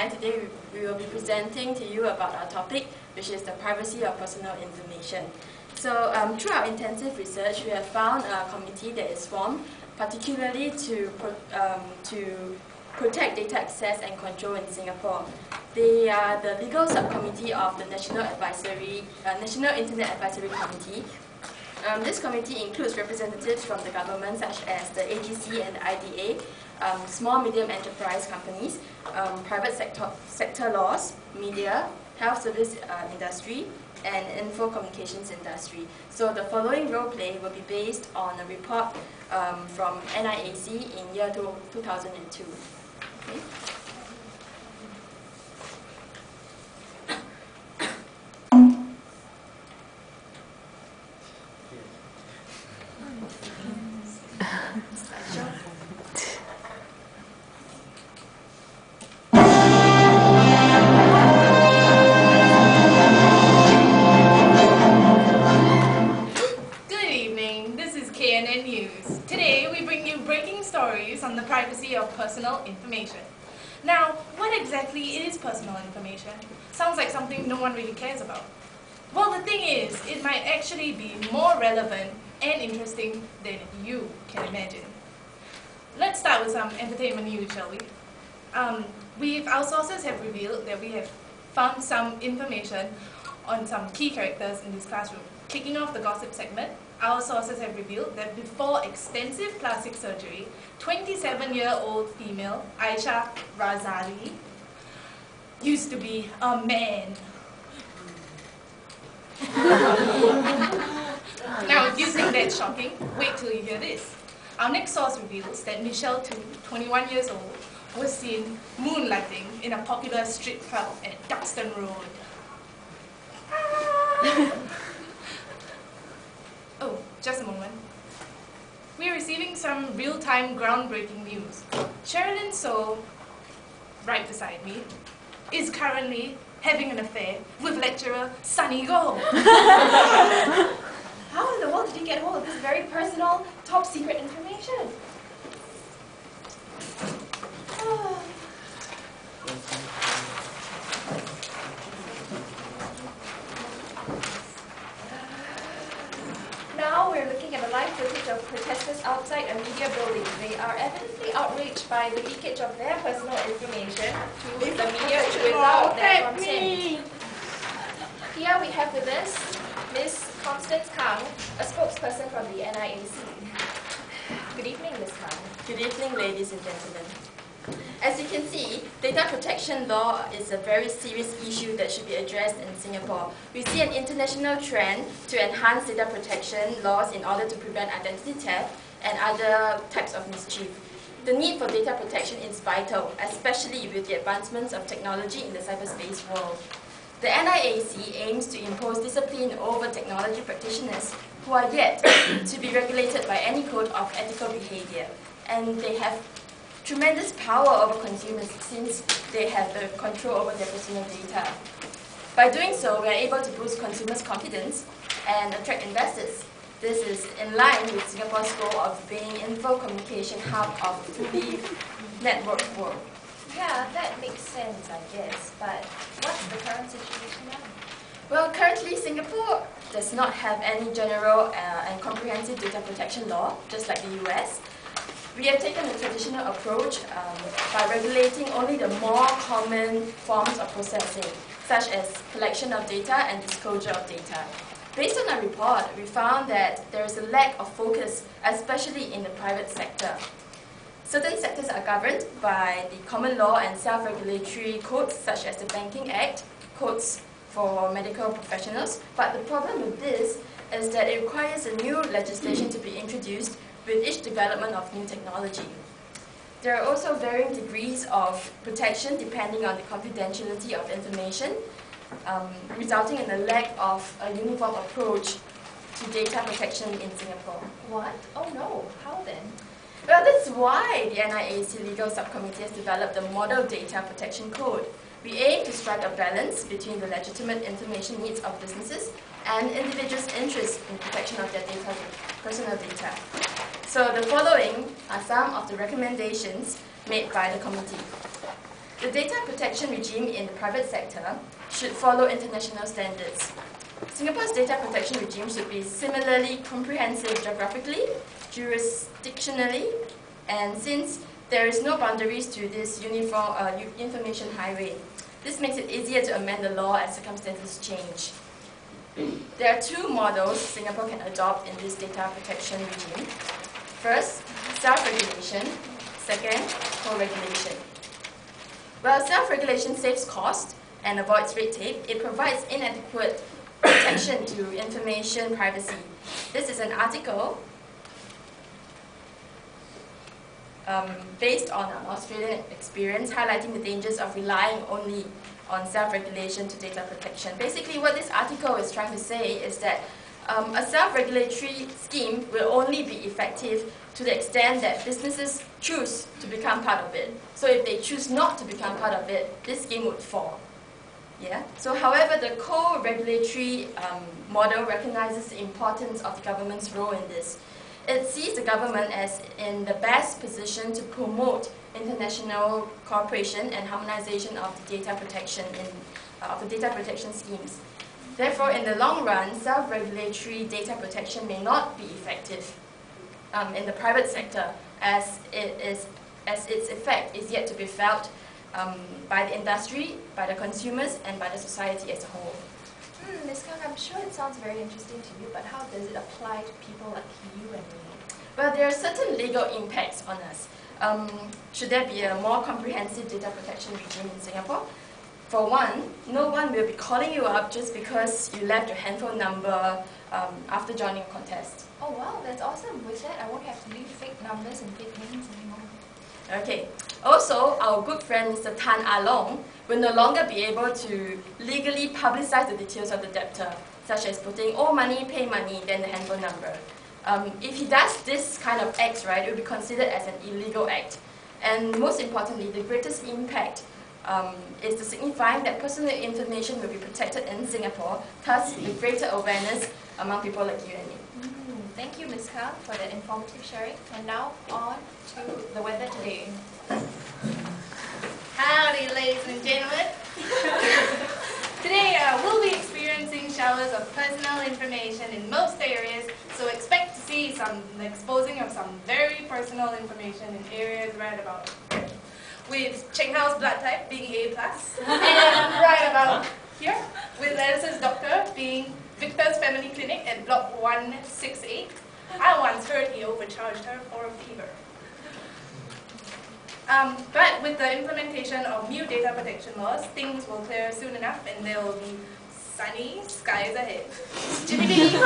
and today we will be presenting to you about our topic, which is the privacy of personal information. So through our intensive research, we have found a committee that is formed particularly to protect data access and control in Singapore. They are the legal subcommittee of the National Internet Advisory Committee. This committee includes representatives from the government such as the AGC and the IDA, small medium enterprise companies, private sector laws, media, health service industry, and info communications industry. So the following role play will be based on a report from NIAC in year 2002. Okay. On the privacy of personal information. Now, what exactly is personal information? Sounds like something no one really cares about. Well, the thing is, it might actually be more relevant and interesting than you can imagine. Let's start with some entertainment news, shall we? Our sources have revealed that we have found some information on some key characters in this classroom. Kicking off the gossip segment, our sources have revealed that before extensive plastic surgery, 27-year-old female Aisha Razali used to be a man. Now, if you think that's shocking, wait till you hear this. Our next source reveals that Michelle Tu, 21 years old, was seen moonlighting in a popular strip club at Duxton Road. Oh, just a moment. We're receiving some real-time groundbreaking news. Sherilyn So, right beside me, is currently having an affair with lecturer Sunny Goh. How in the world did you get hold of this very personal, top-secret information? Now we're looking at the live footage of protesters outside a media building. They are evidently outraged by the leakage of their personal information to the media without their consent. Here we have with us Ms. Constance Kang, a spokesperson from the NIAC. Good evening, Ms. Kang. Good evening, ladies and gentlemen. As you can see, data protection law is a very serious issue that should be addressed in Singapore. We see an international trend to enhance data protection laws in order to prevent identity theft and other types of mischief. The need for data protection is vital, especially with the advancements of technology in the cyberspace world. The NIAC aims to impose discipline over technology practitioners who are yet to be regulated by any code of ethical behavior, and they have tremendous power over consumers since they have the control over their personal data. By doing so, we are able to boost consumers' confidence and attract investors. This is in line with Singapore's goal of being info communication hub of a fully networked world. Yeah, that makes sense, I guess. But what's the current situation now? Well, currently Singapore does not have any general and comprehensive data protection law, just like the US. We have taken the traditional approach by regulating only the more common forms of processing, such as collection of data and disclosure of data. Based on our report, we found that there is a lack of focus, especially in the private sector. Certain sectors are governed by the common law and self-regulatory codes, such as the Banking Act, codes for medical professionals, but the problem with this is that it requires a new legislation to be introduced with each development of new technology. There are also varying degrees of protection depending on the confidentiality of information, resulting in a lack of a uniform approach to data protection in Singapore. What? Oh no, how then? Well, that's why the NIAC Legal Subcommittee has developed the Model Data Protection Code. We aim to strike a balance between the legitimate information needs of businesses and individuals' interest in protection of their data, personal data. So the following are some of the recommendations made by the committee. The data protection regime in the private sector should follow international standards. Singapore's data protection regime should be similarly comprehensive geographically, jurisdictionally, and since there is no boundaries to this uniform information highway, this makes it easier to amend the law as circumstances change. There are two models Singapore can adopt in this data protection regime. First, self-regulation. Second, co-regulation. While self-regulation saves cost and avoids red tape, it provides inadequate protection to information privacy. This is an article based on an Australian experience highlighting the dangers of relying only on self-regulation to data protection. Basically, what this article is trying to say is that a self-regulatory scheme will only be effective to the extent that businesses choose to become part of it. So if they choose not to become part of it, this scheme would fall. Yeah? So however, the co-regulatory model recognizes the importance of the government's role in this. It sees the government as in the best position to promote international cooperation and harmonization of the data protection schemes. Therefore, in the long run, self-regulatory data protection may not be effective in the private sector, as its effect is yet to be felt by the industry, by the consumers, and by the society as a whole. Ms. Kang, I'm sure it sounds very interesting to you, but how does it apply to people like you and me? Well, there are certain legal impacts on us. Should there be a more comprehensive data protection regime in Singapore? For one, no one will be calling you up just because you left your handphone number after joining a contest. Oh wow, that's awesome. With that, I won't have to leave fake numbers and fake names anymore. Okay. Also, our good friend Mr. Tan Ah Long will no longer be able to legally publicize the details of the debtor, such as putting "oh money, pay money," then the handphone number. If he does this kind of acts, right, it will be considered as an illegal act. And most importantly, the greatest impact is to signifying that personal information will be protected in Singapore, thus with greater awareness among people like you and me. Thank you, Ms. Kang, for that informative sharing. And now on to the weather today. Howdy, ladies and gentlemen. Today we'll be experiencing showers of personal information in most areas, so expect to see some exposing of some very personal information in areas right about with Cheng Hao's blood type being A+, and right about here with Alice's doctor being Victor's Family Clinic at block 168. I once heard he overcharged her for a fever. But with the implementation of new data protection laws, things will clear soon enough and there will be sunny skies ahead. Jimmy B, news with